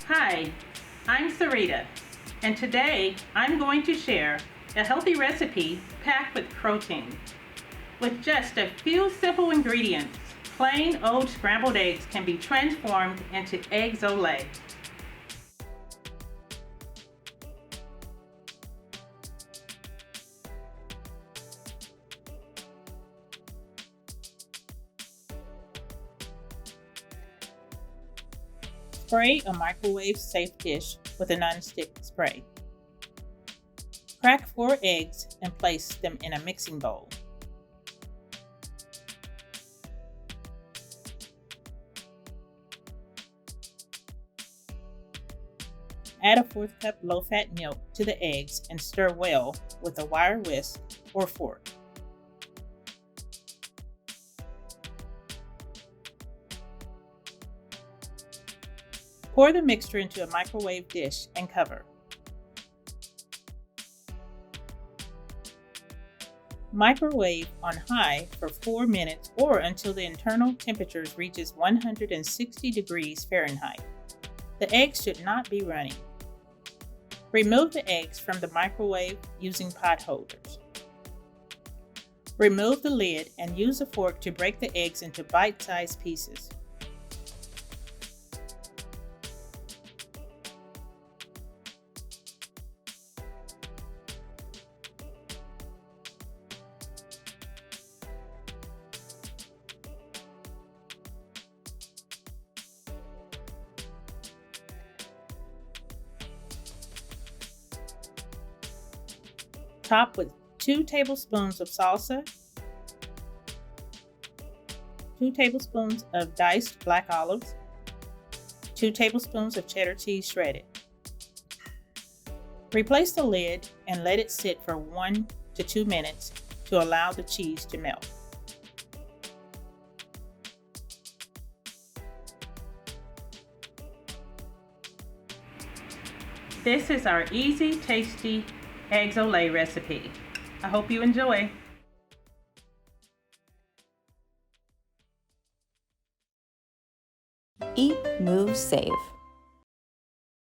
Hi, I'm Sarita, and today I'm going to share a healthy recipe packed with protein. With just a few simple ingredients, plain old scrambled eggs can be transformed into eggs ole. Spray a microwave-safe dish with a non-stick spray. Crack 4 eggs and place them in a mixing bowl. Add a 1/4 cup low-fat milk to the eggs and stir well with a wire whisk or fork. Pour the mixture into a microwave dish and cover. Microwave on high for 4 minutes or until the internal temperature reaches 160 degrees Fahrenheit. The eggs should not be running. Remove the eggs from the microwave using pot holders. Remove the lid and use a fork to break the eggs into bite-sized pieces. Top with 2 tablespoons of salsa, 2 tablespoons of diced black olives, 2 tablespoons of cheddar cheese shredded. Replace the lid and let it sit for 1 to 2 minutes to allow the cheese to melt. This is our easy, tasty eggs ole recipe. I hope you enjoy. Eat, move, save.